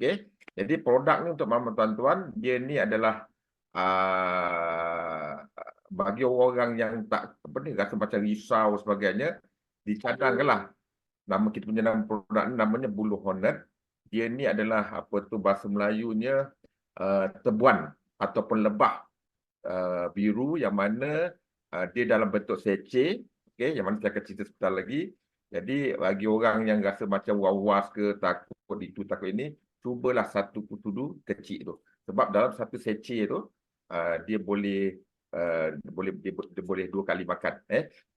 Okey. Jadi produk ni untuk mama tuan-tuan, dia ni adalah bagi orang yang tak apa ni rasa macam risau sebagainya, dicadangkanlah. Nama kita punya nama produk ni namanya Bulu Hornet. Dia ni adalah apa tu bahasa Melayunya tebuan ataupun lebah biru yang mana dia dalam bentuk sachet, okey, yang mana saya akan cerita sebentar lagi. Jadi bagi orang yang rasa macam was-was ke takut itu takut ini, cubalah satu kutudu kecil tu. Sebab dalam satu sachet tu dia boleh dia boleh 2 kali makan.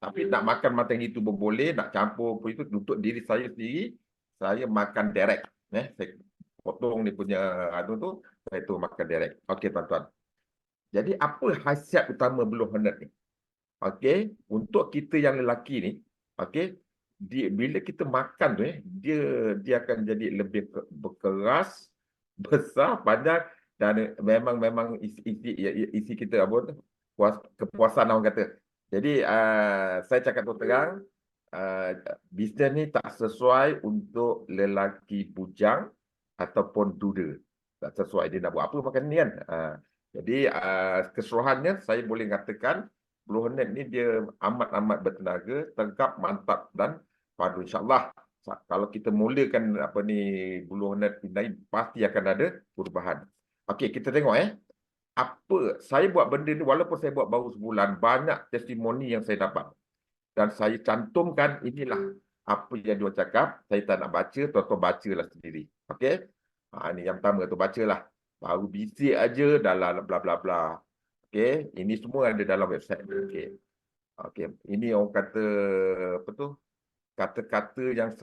Tapi nak makan macam itu pun boleh, nak campur pun itu untuk diri saya sendiri, saya makan direct. Saya potong dia punya tu, saya tu makan direct. Okey tuan-tuan. Jadi apa khasiat utama Blue Hornet ni? Okey, untuk kita yang lelaki ni, okey, bila kita makan tu dia akan jadi lebih berkeras, besar, panjang dan memang isi kita apa tu? Kepuasan orang kata. Jadi saya cakap terus terang, bisnes ni tak sesuai untuk lelaki bujang ataupun duda. Tak sesuai dia nak buat apa makan ni kan. Jadi keseluruhannya saya boleh katakan Blue Hornet ni dia amat-amat bertenaga, tegap, mantap dan padu insya-Allah. Kalau kita mulakan apa ni Blue Hornet ini pasti akan ada perubahan. Okey, kita tengok apa saya buat benda ni walaupun saya buat baru sebulan, banyak testimoni yang saya dapat. Dan saya cantumkan inilah apa yang dia cakap, saya tak nak baca, tuan-tuan bacalah sendiri. Okey? Ini yang pertama tu bacalah. Baru bisik aja dalam bla bla bla. Okey, ini semua ada dalam website. Okey. Okey, ini orang kata apa tu? Kata-kata yang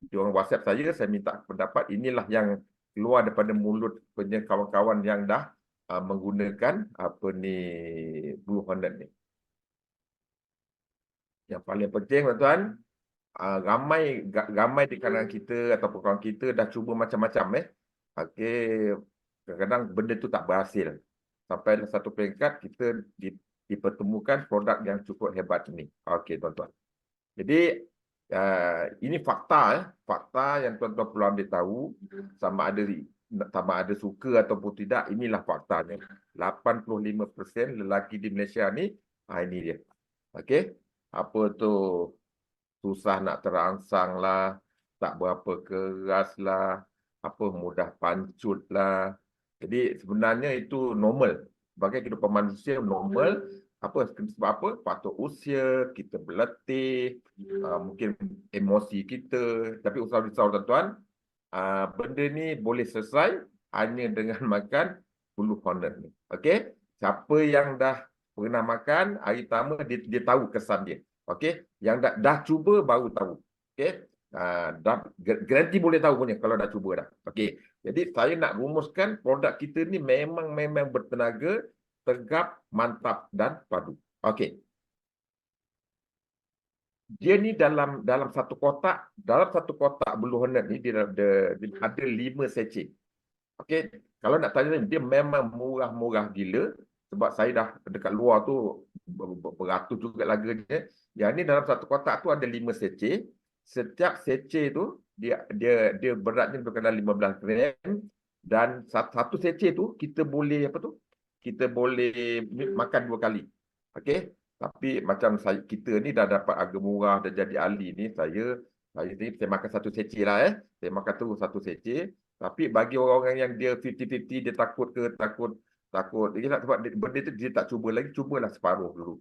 di orang WhatsApp saya minta pendapat, inilah yang keluar daripada mulut punya kawan-kawan yang dah menggunakan apa ni Blue Hornet ni. Yang paling penting tuan-tuan, ramai di kalangan kita ataupun kawan kita dah cuba macam-macam Okey, kadang-kadang benda tu tak berhasil. Sampai satu peringkat kita dipertemukan produk yang cukup hebat ini. Okey tuan-tuan. Jadi ini fakta fakta yang tuan-tuan perlu ambil tahu, sama ada suka ataupun tidak, inilah faktanya. 85% lelaki di Malaysia ni ini dia. Okey. Apa tu susah nak terangsang lah, tak berapa keras lah, apa mudah pancut lah. Jadi sebenarnya itu normal. Sebagai kehidupan manusia normal. Sebab apa? Faktor usia, kita berletih, mungkin emosi kita. Tapi usah risau tuan-tuan, benda ni boleh selesai hanya dengan makan Blue Hornet ni. Okey? Siapa yang dah pernah makan, hari pertama dia tahu kesan dia. Okey? Yang dah cuba baru tahu. Okey? Garanti boleh tahu punya kalau dah cuba dah. Okey. Jadi saya nak rumuskan produk kita ni memang bertenaga, tegap, mantap dan padu. Okey. Dia ni dalam satu kotak Blue Hornet ni dia ada 5 sachet. Okey. Kalau nak tanya dia memang murah-murah gila sebab saya dah dekat luar tu beratus juga harganya. Yang ni dalam satu kotak tu ada 5 sachet. Setiap sachet tu dia beratnya berkadar 15 gram dan satu sachet tu kita boleh kita boleh makan 2 kali. Okey. Tapi macam kita ni dah dapat harga murah, dah jadi ahli ni, saya makan satu sachet lah Saya makan tu satu sachet. Tapi bagi orang-orang yang dia 50-50, dia takut sebab benda tu dia tak cuba lagi, cubalah separuh dulu.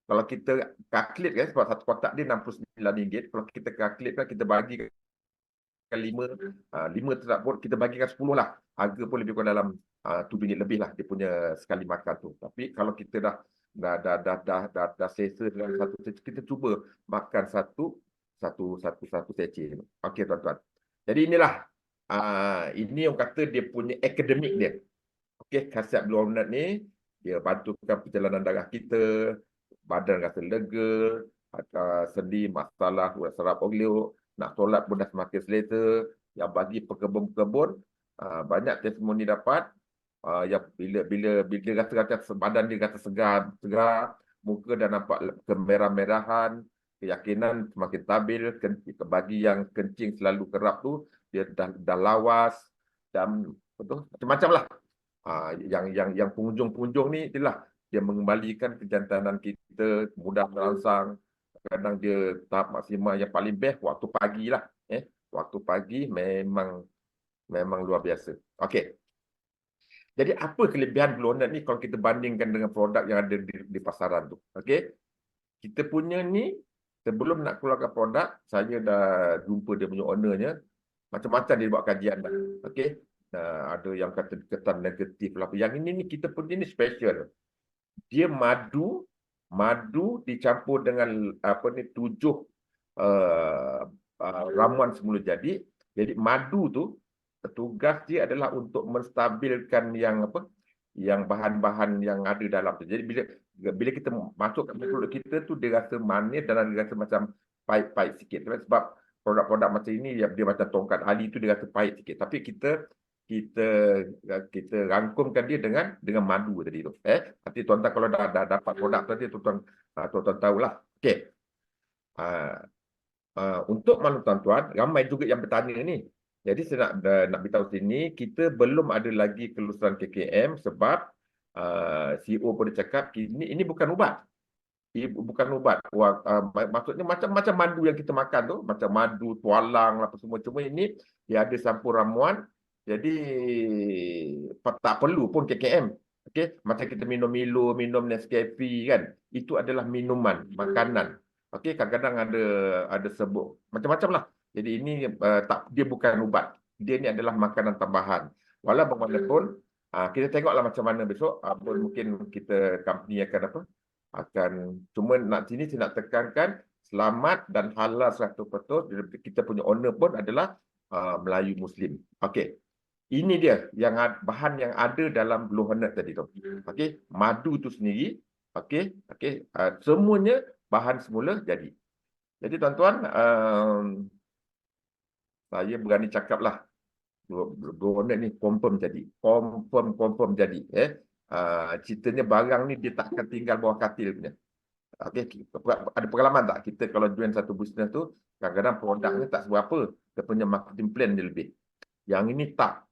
Kalau kita kalkulate sebab satu kotak dia RM69. Kalau kita kalkulate kita bagikan 5 tak pun kita bagikan 10 lah. Harga pun lebih kurang dalam RM2 lebih lah dia punya sekali makan tu. Tapi kalau kita dah selesa dengan satu sachet, kita cuba makan satu sachet. Okey tuan-tuan. Jadi inilah ini yang kata dia punya akademik dia. Okey, khasiat Blue Hornet ni dia bantukan perjalanan darah kita, badan rasa lega, sendi, masalah urat saraf olio, nak solat pun dah semakin selesa. Yang bagi pekebun-pekebun banyak testimoni dapat yang bila rasa badan dia rasa segar, muka dah nampak kemerah-merahan, keyakinan semakin stabil. Bagi yang kencing selalu kerap tu dia dah lawas, dan betul macam-macam lah. Yang pengunjung-pengunjung ni itulah dia mengembalikan kejantanan kita, mudah terangsang. Kadang dia tahap maksimal yang paling best waktu pagi lah. Waktu pagi memang luar biasa. Okey. Jadi apa kelebihan Blue Hornet ni kalau kita bandingkan dengan produk yang ada di pasaran tu? Okey. Kita punya ni sebelum nak keluarkan produk, saya dah jumpa dia punya ownernya. Macam-macam dia buat kajian dah. Okey. Ada yang kata ketan negatif lah. Yang ini ni kita punya ni special. Dia madu dicampur dengan apa ni 7 ramuan semula jadi. Jadi madu tu tugas dia adalah untuk menstabilkan yang bahan-bahan yang ada dalam tu. Jadi bila kita masuk ke mulut kita tu dia rasa manis dan dia rasa macam pahit-pahit sikit. Sebab produk-produk macam ini dia macam tongkat ali tu dia rasa pahit sikit. Tapi kita rangkumkan dia dengan madu tadi tu. Nanti tuan-tuan kalau dah dapat produk tadi tuan-tuan tahulah. Okey. Untuk maklum tuan-tuan, ramai juga yang bertanya ni. Jadi saya nak beritahu sini, kita belum ada lagi kelulusan KKM sebab CEO pun cakap ini bukan ubat. Ini bukan ubat. Maksudnya macam madu yang kita makan tu, macam madu, tualang apa semua. Cuma ini dia ada campur ramuan. Jadi tak perlu pun KKM. Okey, macam kita minum Milo, minum Nescafe kan. Itu adalah minuman, makanan. Okey, kadang-kadang ada sebut macam-macam lah. Jadi ini dia bukan ubat. Dia ni adalah makanan tambahan. Walau bagaimanapun kita tengoklah macam mana besok. Mungkin kita company akan cuma sini saya nak tekankan selamat dan halal 100%. Kita punya owner pun adalah Melayu Muslim. Okey. Ini dia bahan yang ada dalam Blue Hornet tadi tu. Okey, madu tu sendiri. Okey, semuanya bahan semula jadi. Jadi tuan-tuan, saya berani cakap lah, Blue Hornet ni confirm jadi. Confirm jadi. Ceritanya barang ni dia tak akan tinggal bawah katil punya. Okey, ada pengalaman tak? Kita kalau join satu bisnes tu, kadang-kadang produknya tak seberapa. Dia punya marketing plan dia lebih. Yang ini tak.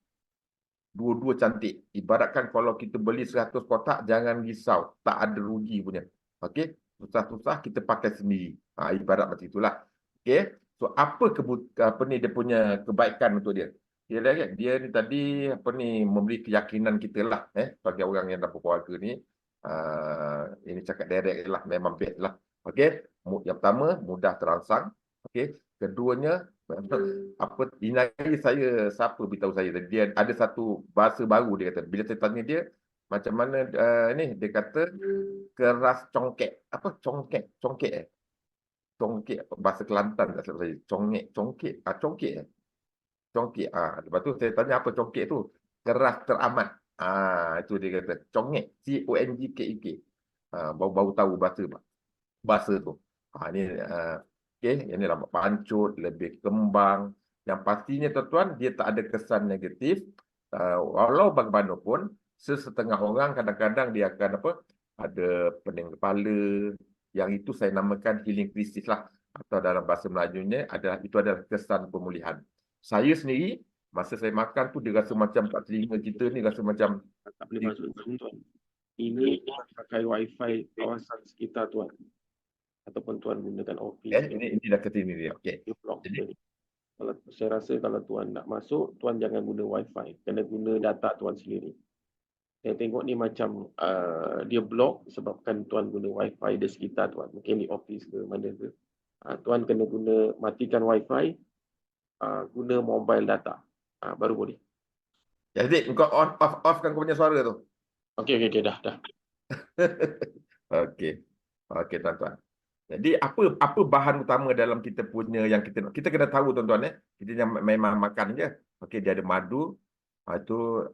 Dua-dua cantik. Ibaratkan kalau kita beli 100 kotak, jangan risau. Tak ada rugi punya. Okey, susah-susah kita pakai sendiri. Ibarat macam itulah. Okey. So apa dia punya kebaikan untuk dia? Dia ni tadi memberi keyakinan kita lah bagi orang yang dah berkeluarga ni. Ini cakap direct lah, memang best lah. Okey. Yang pertama mudah terangsang. Okey. Keduanya inai saya siapa beritahu saya dia ada satu bahasa baru dia kata. Bila saya tanya dia macam mana dia kata keras congkek. Apa congkek? Congkek bahasa Kelantan tak salah saya. Congkek. Congkek. Lepas tu saya tanya apa congkek tu? Keras teramat. Itu dia kata. Congkek. CONGKEK. Baru tahu bahasa tu. Ni okey, ini rambut pancut, lebih kembang. Yang pastinya tuan-tuan, dia tak ada kesan negatif. Walau bagaimanapun, sesetengah orang kadang-kadang dia akan ada pening kepala. Yang itu saya namakan healing crisis lah. Atau dalam bahasa Melajunya, itu adalah kesan pemulihan. Saya sendiri, masa saya makan tu, dia rasa macam kat telinga kita ni, rasa macam tak boleh masuk tuan. Ini pakai wifi kawasan sekitar tuan. Ataupun tuan gunakan office. Ini dah ke sini dia. Okey. Jadi, kalau saya rasa kalau tuan nak masuk, tuan jangan guna wifi. Kena guna data tuan sendiri. Saya tengok ni macam dia block sebabkan tuan guna wifi di sekitar tuan. Mungkin di office ke mana ke. Tuan kena matikan wifi, guna mobile data. Baru boleh. Jadi kau off kan kau punya suara tu. Okey, dah. Okey tuan-tuan. Jadi apa bahan utama dalam kita punya yang kita kena tahu tuan-tuan kita memang makan je. Okey, dia ada madu, itu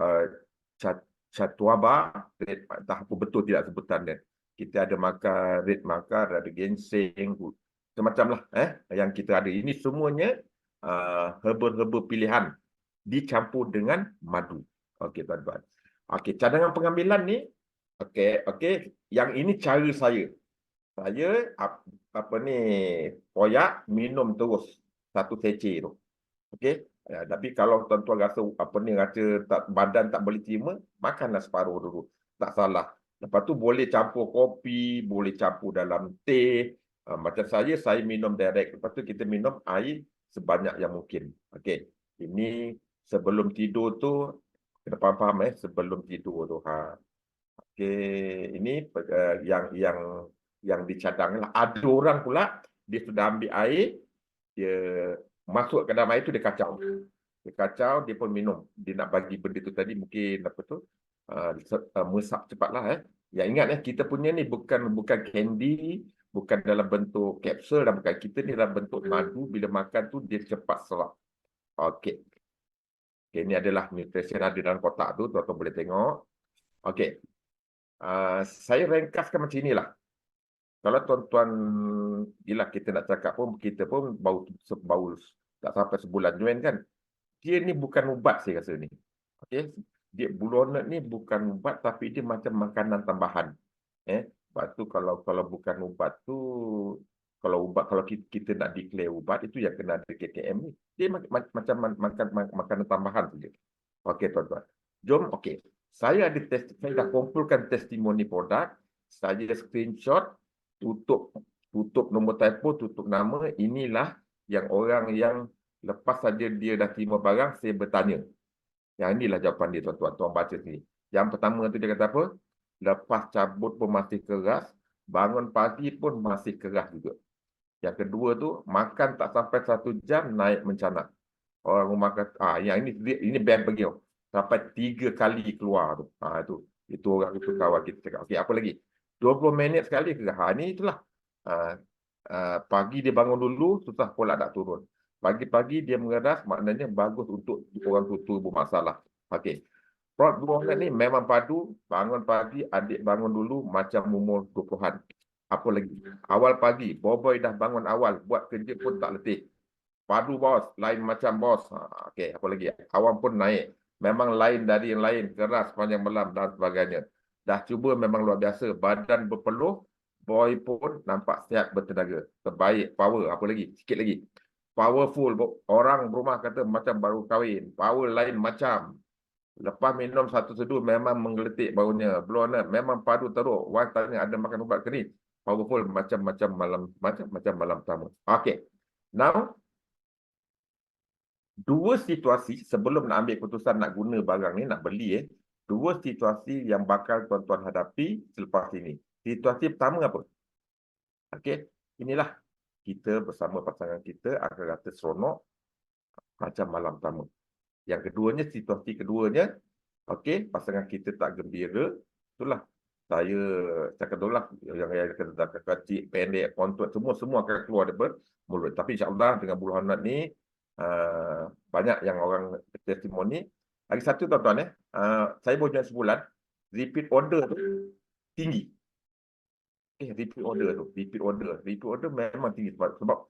catuaba, entah apa betul tidak sebutan dia. Kita ada makan red makar, ada ginseng, macam-macam lah yang kita ada. Ini semuanya herba-herba pilihan dicampur dengan madu. Okey tuan-tuan. Okey, cadangan pengambilan ni okey, yang ini cara saya. Saya koyak minum terus satu tece tu. Okey. Ya, tapi kalau tuan-tuan rasa rasa badan tak boleh terima, makanlah separuh dulu. Tak salah. Lepas tu boleh campur kopi, boleh campur dalam teh. Macam saya minum direct. Lepas tu kita minum air sebanyak yang mungkin. Okey. Ini sebelum tidur tu, kena faham sebelum tidur tu. Okey, ini yang dicadang lah. Ada orang pula dia sudah ambil air, dia masuk ke dalam air tu dia kacau. Dia kacau, dia pun minum. Dia nak bagi benda tu tadi mungkin apa tu? Meresap cepatlah Yang ingat kita punya ni bukan candy, bukan dalam bentuk kapsul dan bukan, kita ni dalam bentuk madu, bila makan tu dia cepat serap. Okey. Okay, ini adalah nutrition ada dalam kotak tu, tuan-tuan boleh tengok. Okey. Saya ringkaskan macam inilah. Kalau tuan-tuan, gila kita nak cakap pun, kita pun baru tak sampai sebulan join kan. Dia ni bukan ubat saya rasa ni. Okey. Dia bulonat ni bukan ubat tapi dia macam makanan tambahan. Sebab tu kalau bukan ubat tu, kalau kita nak declare ubat itu yang kena ada KKM ni. Dia macam makan makanan tambahan saja. Okey tuan-tuan. Jom okey. Saya dah kumpulkan testimoni produk, saya screenshot, tutup nombor telefon, tutup nama. Inilah yang orang yang lepas saja dia dah terima barang, saya bertanya. Yang inilah jawapan dia tuan-tuan. Tuan baca sini. Yang pertama tu dia kata apa? Lepas cabut pun masih keras, bangun pagi pun masih keras juga. Yang kedua tu, makan tak sampai 1 jam naik mencanak. Orang rumah kata, yang ini band pergi. Sampai 3 kali keluar tu. Itu orang itu kawan kita cakap. Okey, apa lagi? 20 minit sekali keras. Ini itulah. Pagi dia bangun dulu, susah pula nak turun. Pagi-pagi dia mengeras, maknanya bagus untuk orang tua bermasalah. Okey. Prot buangan ni memang padu, bangun pagi, adik bangun dulu macam umur 20-an. Apa lagi? Awal pagi, boboy dah bangun awal, buat kerja pun tak letih. Padu bos, lain macam bos. Okey, apa lagi? Awam pun naik. Memang lain dari yang lain, keras panjang malam dan sebagainya. Dah cuba memang luar biasa, badan berpeluh, boy pun nampak sihat bertenaga. Terbaik, power, apa lagi? Sikit lagi. Powerful, orang rumah kata macam baru kahwin. Power lain macam. Lepas minum satu seduh memang menggeletik baunya. Belum memang padu teruk. Wife tanya ada makan ubat ke ni? Powerful macam malam pertama. Okey. Now, dua situasi sebelum nak ambil keputusan nak guna barang ni, nak beli dua situasi yang bakal tuan-tuan hadapi selepas ini. Situasi pertama apa? Okey, inilah kita bersama pasangan kita akan rasa seronok macam malam pertama. Yang keduanya, situasi keduanya, okey, pasangan kita tak gembira, itulah saya cakap dulu lah, yang kata kecil, pendek, kontot, semua akan keluar daripada mulut. Tapi insyaAllah dengan buluh hanat ni, banyak yang orang testimoni. Lagi satu tuan-tuan saya baru join sebulan, repeat order tu tinggi. Repeat order memang tinggi sebab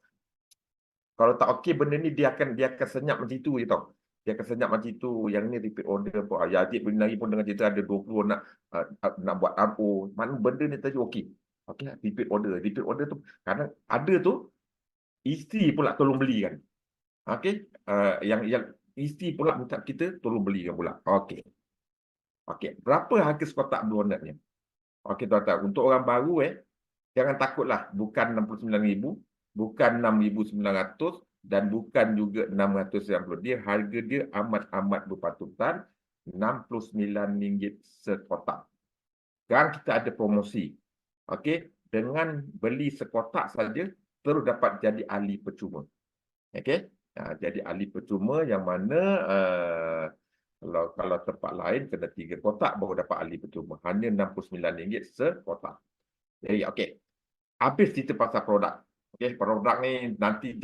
kalau tak okey benda ni dia akan senyap macam itu je tau. Dia akan senyap macam itu. Yang ni repeat order pun. Ya adik benda lagi pun dengan cerita ada 20 nak buat RO. Mana benda ni tadi okey. Okey, repeat order. Repeat order tu kadang ada tu isteri pula tolong belikan. Okey, yang isteri pula minta kita tolong belikan pula. Okey. Okey, berapa harga sekotak Blue Hornet-nya? Okey tuan-tuan, untuk orang baru jangan takutlah, bukan 69,000, bukan 6,900 dan bukan juga 690. Harga dia amat berpatutan, RM69 sekotak. Sekarang kita ada promosi. Okey, dengan beli sekotak saja terus dapat jadi ahli percuma. Okey? Jadi ahli percuma yang mana kalau tempat lain kena 3 kotak baru dapat ahli percuma. Hanya RM69 sekotak. Jadi okey. Habis cerita pasal produk. Okey, produk ni nanti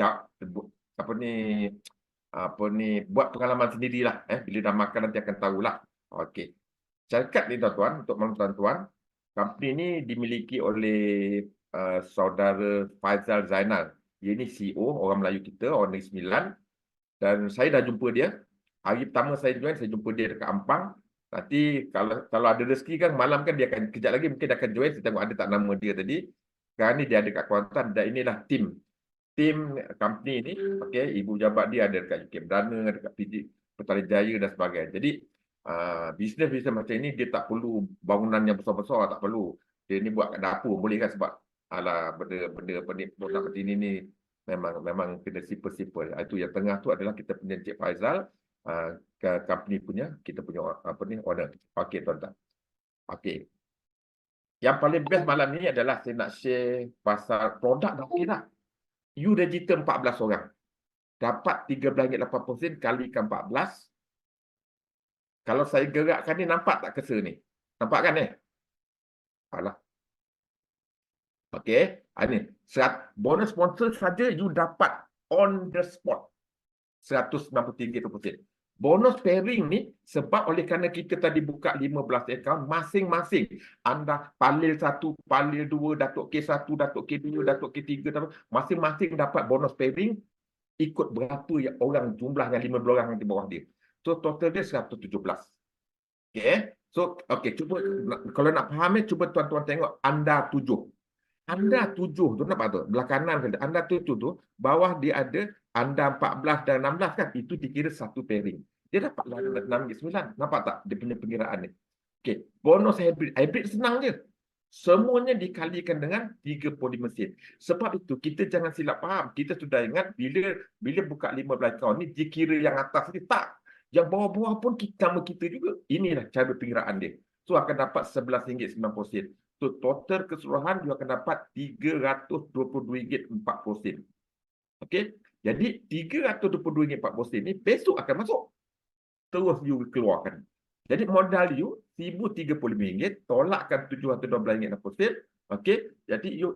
buat pengalaman sendirilah bila dah makan nanti akan tahulah. Okey. Syarikat ni tuan-tuan, untuk tuan-tuan, company ni dimiliki oleh saudara Faizal Zainal. Dia ni CEO, orang Melayu kita, orang Negeri Sembilan. Dan saya dah jumpa dia. Hari pertama saya join, saya jumpa dia dekat Ampang. Nanti kalau ada rezeki kan, malam kan dia akan, kejap lagi mungkin dia akan join. Saya tengok ada tak nama dia tadi. Sekarang ni dia ada kat Kuantan. Dan inilah tim tim company ni, okey, ibu jabat dia ada dekat UK Perdana, dekat PJ Petaling Jaya dan sebagainya. Jadi bisnes-bisnes macam ini dia tak perlu bangunan yang besar-besar, tak perlu. Dia ni buat kat dapur boleh kan, sebab benda-benda produk macam ini ni memang kena simple-simple. Itu yang tengah tu adalah kita punya Encik Faizal, company punya, kita punya owner. Okey tuan-tuan. Okey. Yang paling best malam ni adalah saya nak share pasal produk dah okey dah. You register 14 orang. Dapat RM13.80 kalikan 14. Kalau saya gerakkan ni, nampak tak cursor ni? Nampak kan ni? Alah. Okey. Ni. Bonus sponsor saja you dapat on the spot. RM193. Bonus pairing ni sebab oleh kerana kita tadi buka 15 akaun, masing-masing anda Palil 1, Palil 2, Datuk K1, Datuk K2, Datuk K3, masing-masing dapat bonus pairing ikut berapa yang orang jumlah yang 15 orang di bawah dia. So total dia 117. Okey. So okey, cuba kalau nak faham cuba tuan-tuan tengok anda 7. Anda 7 tu nampak tu, belah kanan anda 7 tu, bawah dia ada anda 14 dan 16 kan, itu dikira satu pairing. Dia dapat RM6.9. Nampak tak dia punya pengiraan ni? Okey, bonus hybrid. Hybrid senang je. Semuanya dikalikan dengan 35 sen. Sebab itu kita jangan silap faham. Kita sudah ingat bila buka 15 akaun ni dikira yang atas ni, tak. Yang bawah-bawah pun nama kita juga. Inilah cara pengiraan dia. So akan dapat RM11.90. So total keseluruhan you akan dapat RM322.40. Okey. Jadi RM322.40 ni besok akan masuk. Terus you keluarkan. Jadi modal you RM1,035, tolakkan RM712.60. Okey. Jadi you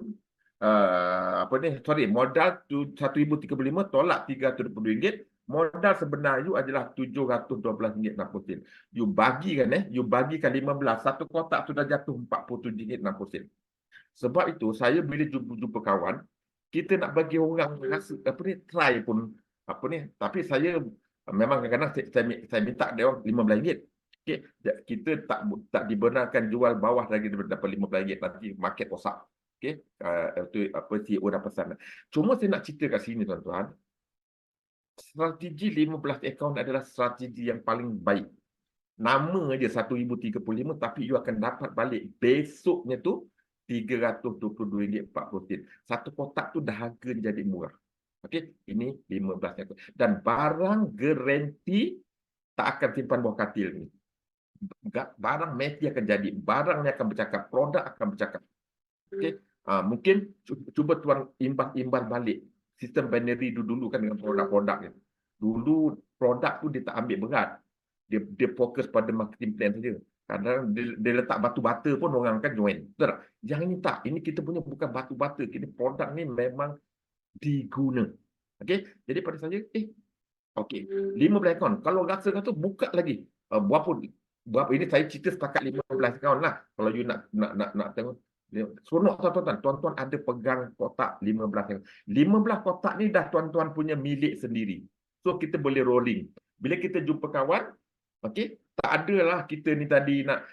modal RM1,035, tolak RM322. Modal sebenar you adalah RM712.60. You bagikan you bagikan 15, satu kotak sudah jatuh RM47.60. Sebab itu saya bila jumpa kawan, kita nak bagi orang rasa try pun tapi saya memang kadang-kadang saya minta dia orang RM15. Okey, kita tak dibenarkan jual bawah lagi daripada RM15, nanti market rosak. Okey, itu CEO dah pesan. Cuma saya nak cerita kat sini tuan-tuan, strategi 15 akaun adalah strategi yang paling baik. Nama aja RM1,035, tapi you akan dapat balik besoknya tu RM322.40. Satu kotak tu dah harga jadi murah. Okey, ini 15 ekor. Dan barang garanti tak akan simpan bawah katil ni. Barang mesti akan jadi. Barang ni akan bercakap. Produk akan bercakap. Okey, mungkin cuba tuan imbas balik sistem binary dulu kan dengan produk-produk ni. Dulu produk tu dia tak ambil berat. Dia fokus pada marketing plan saja. Kadang dia letak batu bata pun orang akan join. Betul tak? Yang ini tak. Ini kita punya bukan batu bata. Ini produk ni memang diguna. Okey. Jadi pada saya, okey. 15 akaun. Kalau rasa tu buka lagi. Berapa ini saya cerita setakat 15 akaun lah. Kalau you nak tengok. Seronok tuan-tuan. Tuan-tuan ada pegang kotak 15 akaun. 15 kotak ni dah tuan-tuan punya milik sendiri. So kita boleh rolling. Bila kita jumpa kawan, okey, tak adalah kita ni tadi nak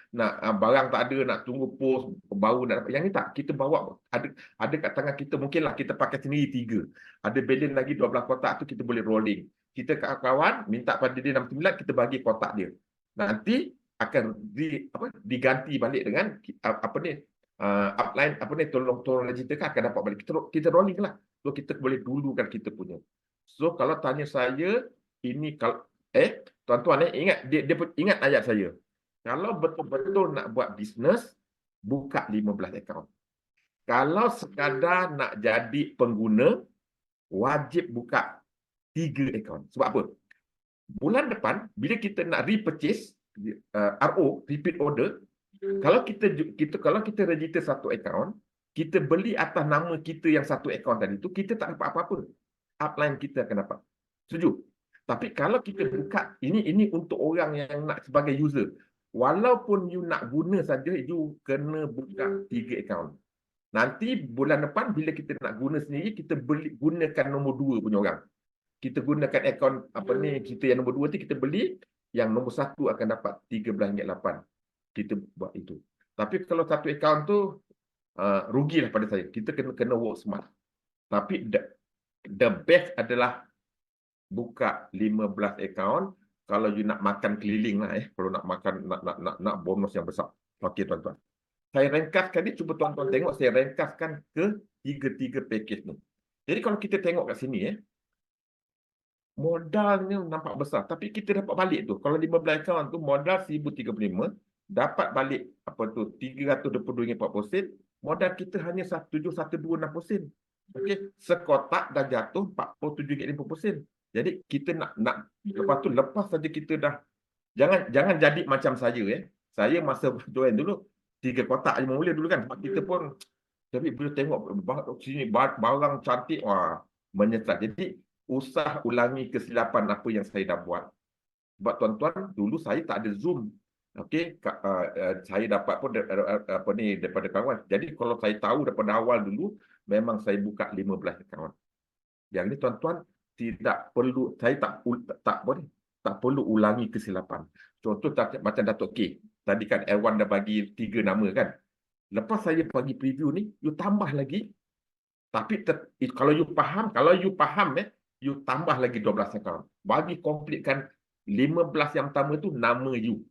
barang tak ada, nak tunggu post baru nak dapat. Yang ni tak, kita bawa ada kat tangan kita, mungkinlah kita pakai sendiri 3. Ada balance lagi 12 kotak tu kita boleh rolling. Kita kat kawan minta pada dia 69, kita bagi kotak dia. Nanti akan diganti balik dengan upline tolong register kan, akan dapat balik. Kita rolling lah. So kita boleh dulukan kita punya. So kalau tanya saya, ini kalau tuan-tuan ingat dia ingat ayat saya. Kalau betul-betul nak buat bisnes, buka 15 akaun. Kalau sekadar nak jadi pengguna, wajib buka 3 akaun. Sebab apa? Bulan depan bila kita nak repurchase RO, repeat order, kalau kita register satu akaun, kita beli atas nama kita yang satu akaun tadi tu, kita tak dapat apa-apa. Upline kita akan dapat. Setuju? Tapi kalau kita buka, ini untuk orang yang nak sebagai user. Walaupun you nak guna saja, you kena buka 3 akaun. Nanti bulan depan bila kita nak guna sendiri, kita gunakan nombor 2 punya orang. Kita gunakan akaun kita yang nombor 2 tu kita beli, yang nombor 1 akan dapat RM13.8. Kita buat itu. Tapi kalau satu akaun tu rugilah pada saya. Kita kena work smart. Tapi The best adalah buka 15 akaun kalau you nak makan keliling lah kalau nak makan nak bonus yang besar. Okey tuan-tuan. Saya ringkaskan ni, cuba tuan-tuan tengok saya ringkaskan ke tiga package ni. Jadi kalau kita tengok kat sini modalnya nampak besar tapi kita dapat balik tu. Kalau 15 akaun tu modal 1035, dapat balik apa tu RM322.40, modal kita hanya 17,126 sen. Okey, sekotak dah jatuh RM47.50. Jadi kita nak lepas saja kita dah jangan jadi macam saya Saya masa join dulu 3 kotak je mula dulu kan. Sebab kita pun tapi bila tengok sini barang cantik, wah, menyesal. Jadi usah ulangi kesilapan apa yang saya dah buat. Sebab tuan-tuan, dulu saya tak ada Zoom. Okey, saya dapat pun apa ni daripada kawan. Jadi kalau saya tahu daripada awal dulu, memang saya buka 15 akaun. Yang ni tuan-tuan tidak perlu, saya tak perlu ulangi kesilapan. Contoh macam Datuk K. Tadi kan Erwan dah bagi 3 nama kan. Lepas saya bagi preview ni, you tambah lagi. Tapi kalau you faham you tambah lagi 12 akaun. Bagi komplitkan 15 yang pertama tu nama you.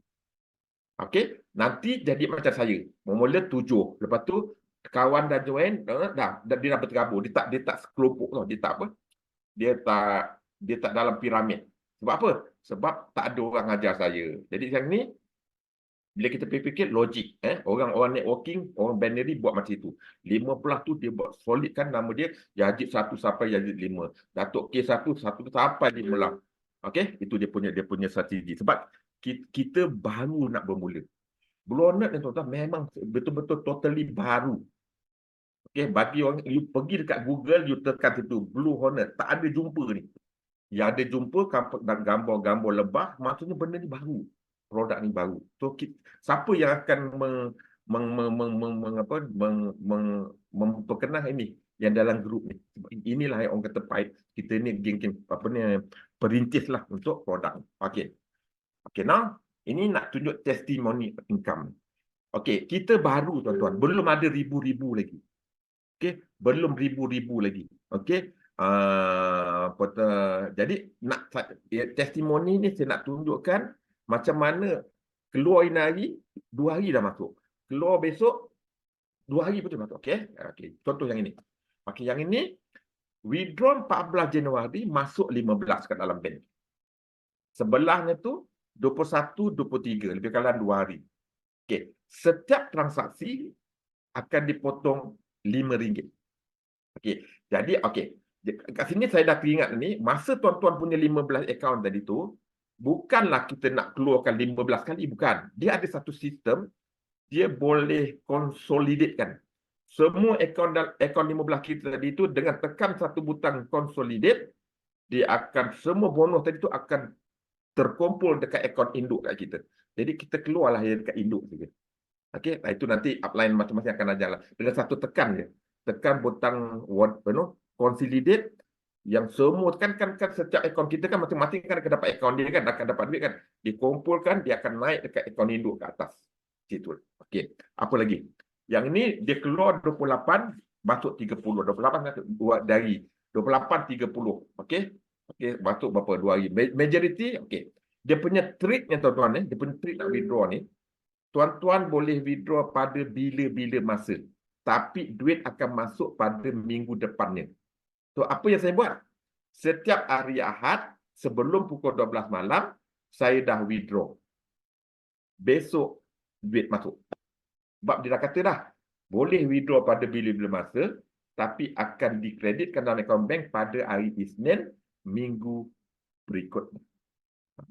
Okey, nanti jadi macam saya. Mula 7. Lepas tu kawan dah join, dia dah berterabur. Dia tak sekelompok tau, dia tak apa. Dia tak dalam piramid. Sebab apa? Sebab tak ada orang ajar saya. Jadi yang ni bila kita fikir logik, orang networking, orang binary buat macam itu. 15 tu dia buat solid kan nama dia Yazid 1 sampai Yazid 5. Datuk K 1 sampai 15. Okey, itu dia punya strategi. Sebab kita baru nak bermula. Blue Hornet ni tuan-tuan memang betul-betul totally baru. Okey, bagi orang you pergi dekat Google, you tekan situ Blue Hornet, tak ada jumpa ni. Yang ada jumpa gambar-gambar lebah, maksudnya benda ni baru. Produk ni baru. So siapa yang akan memperkenal ini yang dalam grup ni? Inilah yang orang kata pahit. Kita ni geng-geng apa ni perintis lah untuk produk. Okey. Okey, now ini nak tunjuk testimoni income. Okey, kita baru tuan-tuan, belum ada ribu-ribu lagi. Okey, belum ribu-ribu lagi. Okey. Jadi nak testimoni ni saya nak tunjukkan macam mana keluar ini hari 2 hari dah masuk, keluar besok 2 hari pun masuk. Okey, contoh yang ini. Okey, yang ini withdraw 14 Januari, masuk 15 kat dalam bank. Sebelahnya tu 21, 23, lebih kurang 2 hari. Okey, setiap transaksi akan dipotong RM5. Okey, jadi kat sini saya dah teringat ni, masa tuan-tuan punya 15 akaun tadi tu, bukanlah kita nak keluarkan 15 kali, bukan. Dia ada satu sistem, dia boleh consolidatekan. Semua akaun 15 kita tadi tu, dengan tekan satu butang consolidate, dia akan, semua bonus tadi tu akan terkumpul dekat akaun induk kat kita. Jadi kita keluarlah dia dekat induk saja. Okey, itu nanti upline masing-masing akan ajar lah. Dengan satu tekan je. Tekan butang consolidate, yang semua kan setiap akaun kita kan masing-masing kan akan dapat akaun dia kan, akan dapat duit kan. Dikumpulkan, dia akan naik dekat akaun induk ke atas. Situ. Okey. Apa lagi? Yang ini dia keluar 28, masuk 30. 28 masuk 2 dari 28 30. Okey. Okey, masuk berapa 2 hari. Majority okey. Dia punya tricknya tuan-tuan dia punya trick nak withdraw ni. Tuan-tuan boleh withdraw pada bila-bila masa. Tapi duit akan masuk pada minggu depannya. So, apa yang saya buat? Setiap hari Ahad, sebelum pukul 12 malam, saya dah withdraw. Besok, duit masuk. Sebab dia dah kata dah, boleh withdraw pada bila-bila masa, tapi akan dikreditkan dalam akaun bank pada hari Isnin, minggu berikutnya.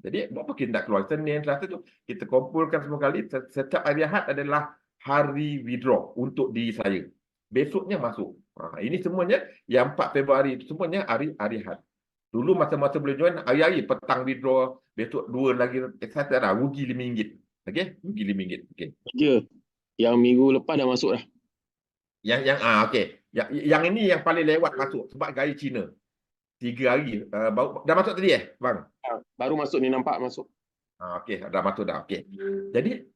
Jadi, buat apa kita nak keluar Senin, Selasa tu? Kita kumpulkan semua kali. Setiap hari Ahad adalah hari withdraw untuk diri saya. Besoknya masuk. Ini semuanya, yang 4 Februari itu semuanya hari Ahad. Dulu masa-masa boleh join, hari-hari petang withdraw, besok 2 lagi, saya dah rugi RM5. Okey? Rugi RM5. Okey. Ya. Yang minggu lepas dah masuk dah. Okey. Yang ini yang paling lewat masuk sebab gaya Cina. 3 hari baru dah masuk tadi bang? Baru masuk ni, nampak masuk. Okey, dah masuk dah. Okey. Jadi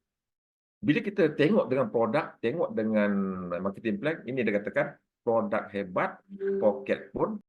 bila kita tengok dengan produk, tengok dengan marketing plan, ini dia katakan produk hebat, pocket pun